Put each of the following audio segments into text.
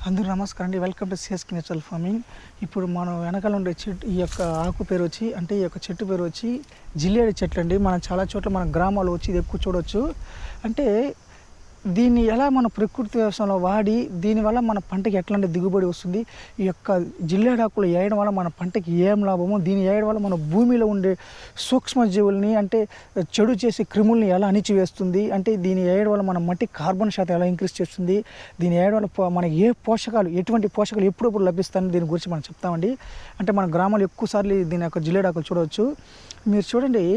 అందరూ నమస్కారం అండి. Welcome to CSK natural farming. ఇప్పుడు మనం వెనకాల ఉండే చెట్టు ఈ యొక్క ఆకు పేరు వచ్చి అంటే ఈ యొక్క చెట్టు పేరు వచ్చి జిల్లేడు చెట్లు అండి. మనం చాలా చోట్ల మన గ్రామాల్లో వచ్చి ఇది ఎక్కువ చూడవచ్చు. అంటే దీన్ని ఎలా మన ప్రకృతి వ్యవసాయంలో వాడి దీనివల్ల మన పంటకి ఎట్లాంటి దిగుబడి వస్తుంది, ఈ యొక్క జిల్లేడాకులు వేయడం వల్ల మన పంటకి ఏం లాభము, దీన్ని వేయడం వల్ల మన భూమిలో ఉండే సూక్ష్మజీవుల్ని అంటే చెడు చేసే క్రిముల్ని ఎలా అణిచివేస్తుంది, అంటే దీన్ని వేయడం వల్ల మన మట్టి కార్బన్ శాతం ఎలా ఇంక్రీజ్ చేస్తుంది, దీన్ని వేయడం వల్ల మనకి ఏ పోషకాలు ఎటువంటి పోషకాలు ఎప్పుడప్పుడు లభిస్తాయని దీని గురించి మనం చెప్తామండి. అంటే మన గ్రామాల్లో ఎక్కువసార్లు దీని యొక్క జిల్లేడాకులు చూడవచ్చు. మీరు చూడండి,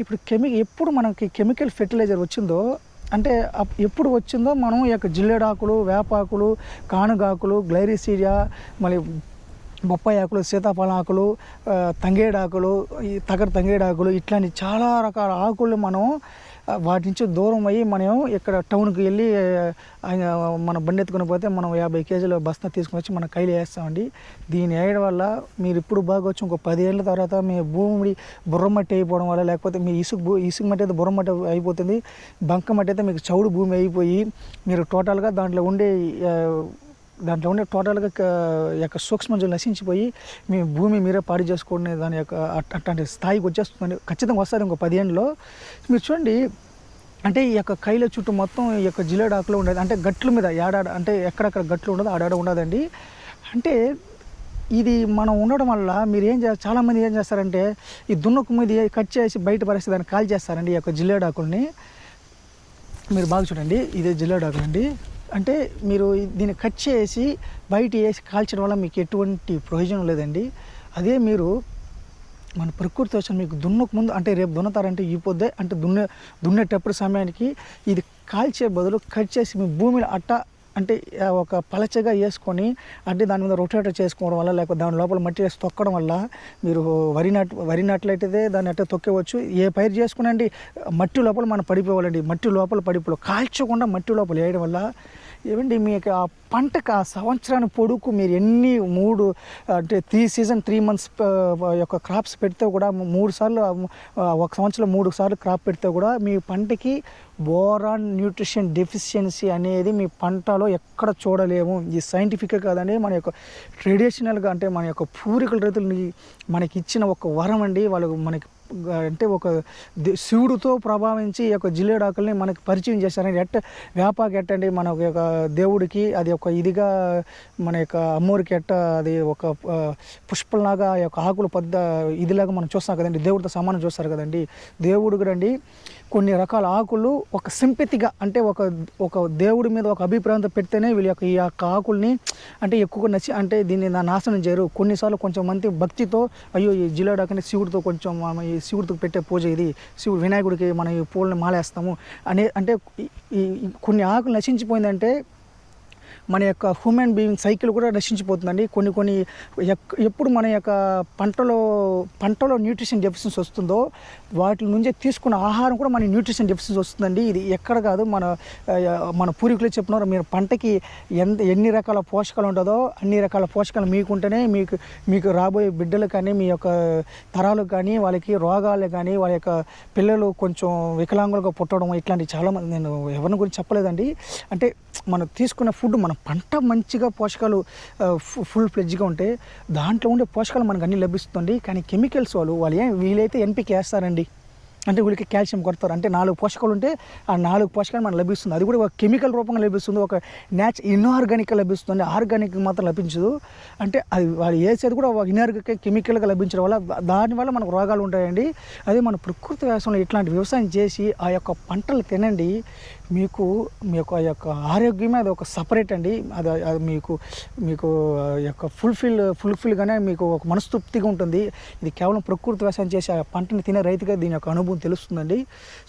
ఇప్పుడు ఎప్పుడు మనకి కెమికల్ ఫెర్టిలైజర్ వచ్చిందో అంటే ఎప్పుడు వచ్చిందో మనం ఈ యొక్క జిల్లేడాకులు, వేపాకులు, కానుగాకులు, గ్లైరిసీడియా, మళ్ళీ బొప్పాయి ఆకులు, సీతాఫలం ఆకులు, తంగేడాకులు, ఈ తంగేడాకులు ఇట్లాంటి చాలా రకాల ఆకులు మనం వాటి నుంచి దూరం అయ్యి మనం ఇక్కడ టౌన్కి వెళ్ళి మన బండి ఎత్తుకుని పోతే మనం 50 కేజీల బస్తా తీసుకుని వచ్చి మన కైలు వేస్తామండి. దీన్ని వేయడం వల్ల మీరు ఇప్పుడు బాగొచ్చు ఇంకో 10 ఏళ్ళ తర్వాత మీ భూమి బుర్రమట్టి అయిపోవడం వల్ల, లేకపోతే మీ ఇసుక మట్టి అయితే బుర్రమట్టి అయిపోతుంది, బంక మట్టి అయితే మీకు చౌడు భూమి అయిపోయి మీరు టోటల్గా దాంట్లో ఉండే టోటల్గా యొక్క సూక్ష్మజీవులు నశించిపోయి మీ భూమి మీరే పాడు చేసుకునే దాని యొక్క అట్లాంటి స్థాయికి వచ్చేస్తుందండి. ఖచ్చితంగా వస్తారు ఇంకో 10 ఏళ్ళలో. మీరు చూడండి, అంటే ఈ యొక్క కైల చుట్టూ మొత్తం ఈ యొక్క జిల్లేడాకులో ఉండేది, అంటే గట్ల మీద అంటే ఎక్కడెక్కడ గట్లు ఉండదు ఆడాడ ఉండదండి. అంటే ఇది మనం ఉండడం వల్ల మీరు చాలామంది ఏం చేస్తారంటే ఈ దున్నకు మీద కట్ చేసి బయట పరిస్థితి దాన్ని కాల్ చేస్తారండి. ఈ యొక్క జిల్లేడాకుల్ని మీరు బాగా చూడండి, ఇదే జిల్లేడాకులు అండి. అంటే మీరు దీన్ని కట్ చేసి బయట వేసి కాల్చడం వల్ల మీకు ఎటువంటి ప్రయోజనం లేదండి. అదే మీరు మన ప్రకృతి వచ్చి మీకు దున్నకు ముందు అంటే రేపు దున్నుతారంటే ఈ పొద్దే అంటే దున్నేటప్పుడు సమయానికి ఇది కాల్చే బదులు కట్ చేసి మీ భూమిని అంటే ఒక పలచగా వేసుకొని అంటే దాని మీద రొటేటర్ చేసుకోవడం వల్ల, లేకపోతే దాని లోపల మట్టి వేసి తొక్కడం వల్ల మీరు వరి నాట్లయితే దాన్ని అట్టే తొక్కేవచ్చు. ఏ పైరు చేసుకునండి మట్టి లోపల మనం పడిపోవాలండి. మట్టి లోపల కాల్చకుండా మట్టి లోపల వేయడం వల్ల ఏమండి మీకు ఆ పంటకు ఆ సంవత్సరాన్ని పొడుకు మీరు ఎన్ని 3 అంటే 3 సీజన్ 3 మంత్స్ యొక్క క్రాప్స్ పెడితే కూడా 3 సార్లు ఒక సంవత్సరం 3 సార్లు క్రాప్ పెడితే కూడా మీ పంటకి బోరాన్ న్యూట్రిషన్ డెఫిషియన్సీ అనేది మీ పంటలో ఎక్కడ చూడలేము. ఇది సైంటిఫిక్ కాదండి, మన యొక్క ట్రెడిషనల్గా అంటే మన యొక్క పూర్వీకుల రైతులని మనకి ఇచ్చిన ఒక వరం అండి. వాళ్ళకు మనకి అంటే ఒక శివుడితో ప్రభావించి ఈ యొక్క జిల్లేడాకుల్ని మనకి పరిచయం చేశారండి. వేపాకు ఎట్టండి మన యొక్క దేవుడికి అది ఒక ఇదిగా, మన యొక్క అమ్మోరికి అది ఒక పుష్పంలాగా ఆ యొక్క ఆకులు ఇదిలాగా మనం చూస్తాం కదండి, దేవుడితో సమానం చూస్తారు కదండి. దేవుడికి రండి కొన్ని రకాల ఆకులు ఒక సింపతిగా అంటే ఒక దేవుడి మీద ఒక అభిప్రాయంతో పెడితేనే ఈ యొక్క ఆకుల్ని అంటే ఎక్కువగా అంటే దీన్ని నాశనం చేయరు. కొన్నిసార్లు కొంచెం మంది భక్తితో అయ్యో ఈ జిల్లేడాకుని శివుడితో కొంచెం ఈ శివుడితో పెట్టే పూజ ఇది, శివుడు వినాయకుడికి మనం ఈ పూలని మాలేస్తాము అంటే కొన్ని ఆకులు నశించిపోయిందంటే మన యొక్క హ్యూమన్ బీయింగ్ సైకిల్ కూడా నశించిపోతుందండి. కొన్ని ఎప్పుడు మన యొక్క పంటలో న్యూట్రిషన్ డెఫిషియన్సీ వస్తుందో వాటి నుంచి తీసుకున్న ఆహారం కూడా మన న్యూట్రిషన్ డెఫిషియన్సీ వస్తుందండి. ఇది ఎక్కడ కాదు, మన పూర్వీకులే చెప్తున్నారు, మీరు పంటకి ఎన్ని రకాల పోషకాలు ఉంటుందో అన్ని రకాల పోషకాలు మీకుంటేనే మీకు రాబోయే బిడ్డలు కానీ మీ యొక్క తరాలు కానీ వాళ్ళకి రోగాలు కానీ వాళ్ళ యొక్క పిల్లలు కొంచెం వికలాంగులుగా పుట్టడం ఇట్లాంటివి చాలామంది, నేను ఎవరిని గురించి చెప్పలేదండి. అంటే మనం తీసుకున్న ఫుడ్ మన పంట మంచిగా పోషకాలు ఫుల్ ఫ్లెడ్జ్గా ఉంటే దాంట్లో ఉండే పోషకాలు మనకు అన్నీ లభిస్తుంది. కానీ కెమికల్స్ వాళ్ళు వీలైతే ఎన్పికే వేస్తారండి, అంటే వీళ్ళకి కాల్షియం కొడతారు. అంటే 4 పోషకాలు ఉంటే ఆ 4 పోషకాలు మనకు లభిస్తుంది. అది కూడా ఒక కెమికల్ రూపంగా లభిస్తుంది, ఒక ఇన్ఆర్గానిక్గా లభిస్తుంది, ఆర్గానిక్ మాత్రం లభించదు. అంటే అది వాళ్ళు వేసేది కూడా ఒక ఇన్ఆర్గానిక్ కెమికల్గా లభించడం వల్ల దానివల్ల మనకు రోగాలు ఉంటాయండి. అదే మన ప్రకృతి వ్యవసాయంలో ఇట్లాంటి వ్యవసాయం చేసి ఆ యొక్క పంటలు తినండి, మీ యొక్క ఆరోగ్యమే అది ఒక సపరేట్ అండి. అది మీకు యొక్క ఫుల్ఫిల్గానే మీకు ఒక మనస్తృప్తిగా ఉంటుంది. ఇది కేవలం ప్రకృతి వ్యవసాయం చేసి ఆ పంటని తినే రైతుగా దీని యొక్క అనుభవం తెలుస్తుందండి.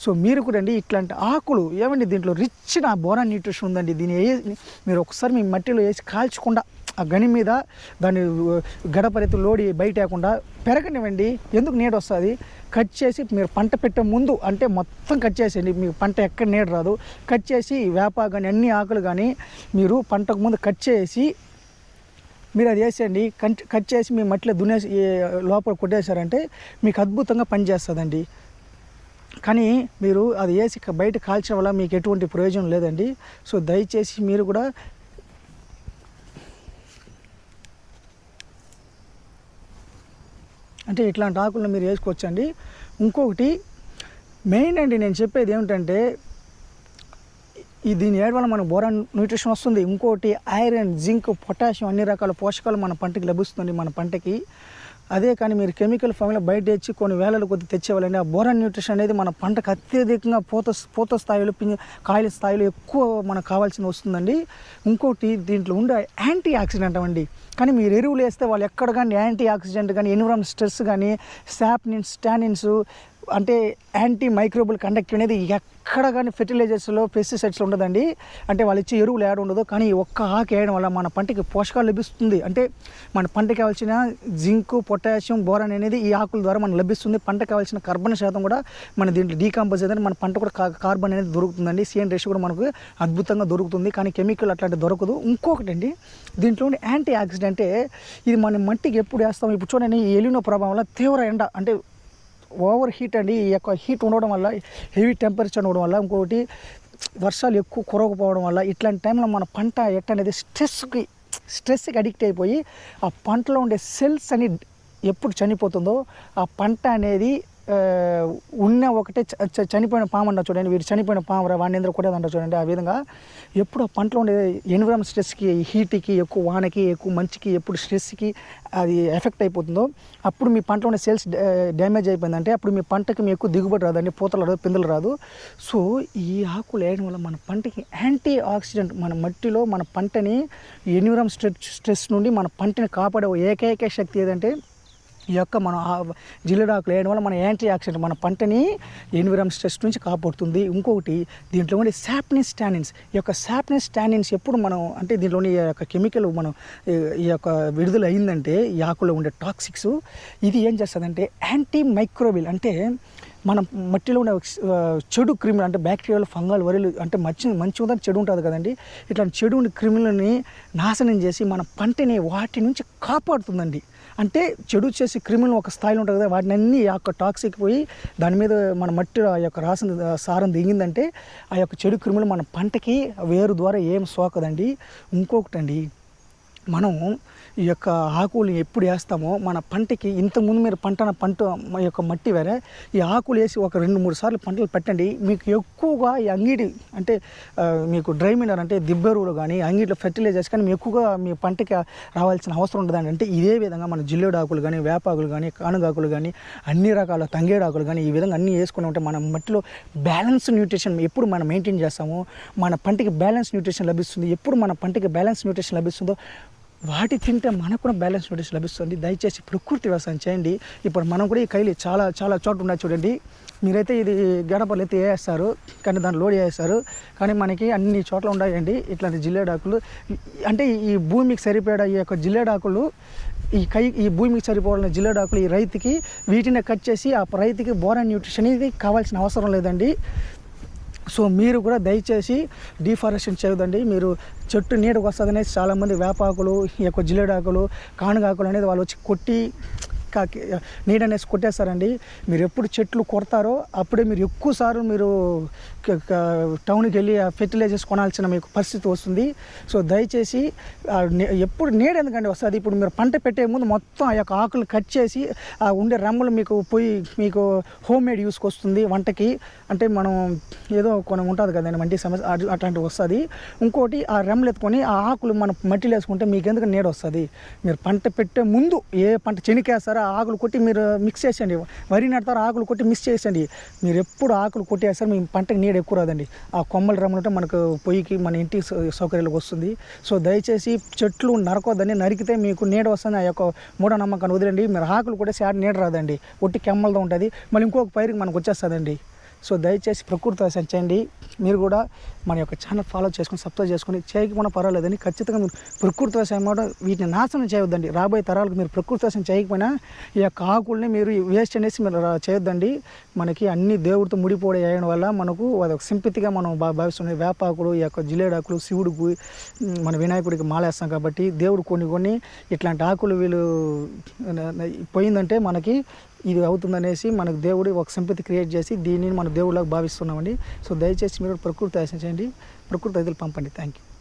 సో మీరు కూడా అండి ఇట్లాంటి ఆకులు ఏమండి దీంట్లో రిచ్ బోరాన్ న్యూట్రిషన్ ఉందండి. మీరు ఒకసారి మీ మట్టిలో వేసి కాల్చకుండా ఆ గని మీద దాన్ని గడపరెత్తి లోడి బయట వేయకుండా పెరగనివ్వండి. ఎందుకు నీడ వస్తుంది, కట్ చేసి మీరు పంట పెట్టే ముందు అంటే మొత్తం కట్ చేసేయండి, మీకు పంట ఎక్కడ నీడ రాదు. కట్ చేసి వేప కానీ అన్ని ఆకులు కానీ మీరు పంటకు ముందు కట్ చేసి మీరు అది వేసేయండి. కట్ చేసి మీ మట్టిలో దున్నేసి లోపల కొట్టేశారంటే మీకు అద్భుతంగా పనిచేస్తుందండి. కానీ మీరు అది వేసి బయట కాల్చడం వల్ల మీకు ఎటువంటి ప్రయోజనం లేదండి. సో దయచేసి మీరు కూడా అంటే ఇట్లాంటి ఆకులను మీరు వేసుకోవచ్చండి. ఇంకొకటి మెయిన్ అండి నేను చెప్పేది ఏమిటంటే దీని వేయడం వల్ల మనకు బోరాన్ న్యూట్రిషన్ వస్తుంది. ఇంకోటి ఐరన్, జింక్, పొటాషియం అన్ని రకాల పోషకాలు మన పంటకి లభిస్తుంది మన పంటకి. అదే కానీ మీరు కెమికల్ ఫామ్లో బయట తెచ్చి కొన్ని వేలల కొద్ది తెచ్చేవాళ్ళండి ఆ బోరాన్ న్యూట్రిషన్ అనేది మన పంటకు అత్యధికంగా పూత స్థాయిలో కాయల స్థాయిలో ఎక్కువ మనకు కావాల్సిన వస్తుందండి. ఇంకోటి దీంట్లో ఉండే యాంటీ ఆక్సిడెంట్ అండి. కానీ మీరు ఎరువులు వేస్తే వాళ్ళు ఎక్కడ కానీ యాంటీ ఆక్సిడెంట్ కానీ ఎన్విరాన్మెంట్ స్ట్రెస్ కానీ సాప్నిన్స్, టానిన్స్ అంటే యాంటీ మైక్రోబల్ కండక్ట్ అనేది ఎక్కడ కానీ ఫెర్టిలైజర్స్లో పెస్టిసైడ్స్లో ఉండదండి. అంటే వాళ్ళు ఇచ్చే ఎరువులు యాడ్ ఉండదు. కానీ ఒక్క ఆకు వేయడం వల్ల మన పంటకి పోషకాలు లభిస్తుంది. అంటే మన పంటకి కావాల్సిన జింక్, పొటాషియం, బోరాన్ అనేది ఈ ఆకుల ద్వారా మనకు లభిస్తుంది. పంటకు కావాల్సిన కార్బన్ శాతం కూడా మన దీంట్లో డీకంపోజ్ అయితే మన పంట కూడా కార్బన్ అనేది దొరుకుతుందండి. సిఎన్ రేషియో కూడా మనకు అద్భుతంగా దొరుకుతుంది. కానీ కెమికల్ అట్లాంటి దొరకదు. ఇంకొకటి అండి దీంట్లో యాంటీ ఆక్సిడెంట్ అంటే ఇది మన మట్టికి ఎప్పుడు వేస్తాం. ఇప్పుడు చూడండి ఈ ఎలినో ప్రభావం వల్ల తీవ్ర ఎండ అంటే ఓవర్ హీట్ అండి. ఈ యొక్క హీట్ ఉండడం వల్ల హెవీ టెంపరేచర్ ఉండడం వల్ల ఇంకొకటి వర్షాలు ఎక్కువ కురవకపోవడం వల్ల ఇట్లాంటి టైంలో మన పంట అనేది స్ట్రెస్కి అడిక్ట్ అయిపోయి ఆ పంటలో ఉండే సెల్స్ అని ఎప్పుడు చనిపోతుందో ఆ పంట అనేది ఉన్న ఒకటే చనిపోయిన పాము అంటారు చూడండి. వీరు చనిపోయిన పాము వాడిని ఎందుకు కూడా అంటారు చూడండి. ఆ విధంగా ఎప్పుడు ఆ పంటలో ఉండే ఎన్విరాన్మెంట్ స్ట్రెస్కి, హీట్కి, ఎక్కువ వానకి, ఎక్కువ మంచుకి, ఎప్పుడు స్ట్రెస్కి అది ఎఫెక్ట్ అయిపోతుందో అప్పుడు మీ పంటలో ఉండే సెల్స్ డ్యామేజ్ అయిపోయిందంటే అప్పుడు మీ పంటకి మీ ఎక్కువ దిగుబడి రాదండి, పూతలు రాదు, పిందెలు రాదు. సో ఈ ఆకులు వేయడం వల్ల మన పంటకి యాంటీ ఆక్సిడెంట్ మన మట్టిలో మన పంటని ఎన్విరాన్మెంట్ స్ట్రెస్ నుండి మన పంటని కాపాడే ఏకైక శక్తి ఏదంటే ఈ యొక్క మనం జిల్లేడాకులు వేయడం వల్ల మన యాంటీ ఆక్సిడెంట్ మన పంటని ఎన్విరాన్మెంట్ స్ట్రెస్ నుంచి కాపాడుతుంది. ఇంకొకటి దీంట్లో ఉండే సాప్నిన్స్, టానిన్స్. ఈ యొక్క సాప్నిన్స్, టానిన్స్ ఎప్పుడు మనం అంటే దీంట్లోని ఈ యొక్క కెమికల్ మనం ఈ యొక్క విడుదల అయిందంటే ఈ ఆకులో ఉండే టాక్సిక్స్ ఇది ఏం చేస్తుందంటే యాంటీ మైక్రోబిల్ అంటే మన మట్టిలో ఉండే చెడు క్రిములు అంటే బ్యాక్టీరియాలు, ఫంగల్, వరిలు అంటే మంచి ఉందని చెడు ఉంటుంది కదండి. ఇట్లాంటి చెడు క్రిములని నాశనం చేసి మన పంటని వాటి నుంచి కాపాడుతుందండి. అంటే చెడు చేసి క్రిములు ఒక స్థాయిలో ఉంటుంది కదా వాటిని అన్నీ ఆ యొక్క టాక్సిక్ పోయి దాని మీద మన మట్టి ఆ యొక్క సారం దిగిందంటే ఆ యొక్క చెడు క్రిములు మన పంటకి వేరు ద్వారా ఏం సోకదండి. ఇంకొకటండి మనం ఈ యొక్క ఆకులు ఎప్పుడు వేస్తామో మన పంటకి ఇంతకుముందు మీరు పంట యొక్క మట్టి వేరే ఈ ఆకులు వేసి ఒక 2-3 సార్లు పంటలు పెట్టండి. మీకు ఎక్కువగా ఈ అంగిడి అంటే మీకు డ్రై మినర్ అంటే దిబ్బెరువులు కానీ అంగిడిలో ఫెర్టిలైజర్స్ కానీ మీ ఎక్కువగా మీ పంటకి రావాల్సిన అవసరం ఉండదండి. అంటే ఇదే విధంగా మన జిల్లేడాకులు కానీ, వేపాకులు కానీ, కానుగాకులు కానీ, అన్ని రకాల తంగేడాకులు కానీ ఈ విధంగా అన్నీ వేసుకుని ఉంటే మన మట్టిలో బ్యాలెన్స్ న్యూట్రిషన్ ఎప్పుడు మనం మెయింటైన్ చేస్తామో మన పంటకి బ్యాలెన్స్ న్యూట్రిషన్ లభిస్తుంది. ఎప్పుడు మన పంటకి బ్యాలెన్స్ న్యూట్రిషన్ లభిస్తుందో వాటి తింటే మనకు కూడా బ్యాలెన్స్ న్యూట్రిషన్ లభిస్తుంది. దయచేసి ప్రకృతి వ్యవసాయం చేయండి. ఇప్పుడు మనం కూడా ఈ కైలు చాలా చోట్ల ఉన్నాయి చూడండి. మీరైతే ఇది గడపలు అయితే వేస్తారు కానీ దాన్ని లోడ్ చేస్తారు కానీ మనకి అన్ని చోట్ల ఉన్నాయండి ఇట్లాంటి జిల్లేడాకులు. అంటే ఈ భూమికి సరిపడా ఈ యొక్క జిల్లేడాకులు ఈ భూమికి సరిపోవాలన్న జిల్లేడాకులు ఈ రైతుకి వీటిని కట్ చేసి ఆ రైతుకి బోరాన్ న్యూట్రిషన్ ఇది కావాల్సిన అవసరం లేదండి. సో మీరు కూడా దయచేసి డిఫారెస్టేషన్ చేయదండి. మీరు చెట్టు నీడకు వస్తుందనేసి చాలామంది వేపాకులు, ఈ యొక్క జిల్లేడాకులు, కానుగాకులు అనేది వాళ్ళు వచ్చి కొట్టి నీడ అనేసి కొట్టేస్తారండి. మీరు ఎప్పుడు చెట్లు కొడతారో అప్పుడే మీరు ఎక్కువసార్లు మీరు టౌన్కి వెళ్ళి ఆ ఫెర్టిలైజర్స్ కొనాల్సిన మీకు పరిస్థితి వస్తుంది. సో దయచేసి ఎప్పుడు నీడ ఎందుకంటే వస్తుంది. ఇప్పుడు మీరు పంట పెట్టే ముందు మొత్తం ఆ యొక్క ఆకులు కట్ చేసి ఆ ఉండే రెమ్మలు మీకు పోయి మీకు హోమ్ మేడ్ యూస్కి వస్తుంది వంటకి. అంటే మనం ఏదో కొన్ని ఉంటుంది కదండి మంచి సమస్య అట్లాంటివి వస్తుంది. ఇంకోటి ఆ రెమ్మలు ఎత్తుకొని ఆ ఆకులు మనం మట్టిలో వేసుకుంటే మీకు ఎందుకు నీడ వస్తుంది. మీరు పంట పెట్టే ముందు ఏ పంట చెనికేస్తారో ఆ ఆకులు కొట్టి మీరు మిక్స్ చేసేయండి. వరి నడతారో ఆకులు కొట్టి మిక్స్ చేసేయండి. మీరు ఎప్పుడు ఆకులు కొట్టేస్తారు మీ పంటకి నీడ ఎక్కువ రాదండి. ఆ కొమ్మల రెమ్మలుంటే మనకు పొయ్యికి మన ఇంటి సౌకర్యాలకు వస్తుంది. సో దయచేసి చెట్లు నరకొద్దని, నరికితే మీకు నీడ వస్తుంది. ఆ యొక్క మూఢనమ్మకాన్ని వదిలేండి. మీరు ఆకులు కొట్టేసి నీడ రాదండి, ఒట్టి కెమ్మలతో ఉంటుంది. మళ్ళీ ఇంకొక పైరుకి మనకు వచ్చేస్తుందండి. సో దయచేసి ప్రకృతి వ్యవసాయం చేయండి. మీరు కూడా మన యొక్క ఛానల్ ఫాలో చేసుకొని సబ్స్క్రైబ్ చేసుకొని చేయకపోయినా పర్వాలేదని ఖచ్చితంగా మీరు ప్రకృతి వ్యవసాయం కూడా వీటిని నాశనం చేయొద్దండి. రాబోయే తరాలకు మీరు ప్రకృతి వ్యవసాయం చేయకపోయినా ఈ యొక్క ఆకుల్ని మీరు వేస్ట్ అనేసి మీరు చేయొద్దండి. మనకి అన్ని దేవుడితో ముడిపోవడం వేయడం వల్ల మనకు అదొక సింపతిగా మనం భావిస్తున్నాయి. వేపాకులు, ఈ యొక్క జిల్లేడాకులు శివుడికి మన వినాయకుడికి మాలేస్తాం కాబట్టి దేవుడు కొన్ని ఇట్లాంటి ఆకులు వీళ్ళు పోయిందంటే మనకి ఇది అవుతుందనేసి మనకు దేవుడు ఒక సింపతి క్రియేట్ చేసి దీనిని మన దేవుళ్ళకి భావిస్తున్నామండి. సో దయచేసి మీరు ప్రకృతి వ్యవసాయం చేయండి, ప్రకృతి రైతులు పంపండి. Thank you.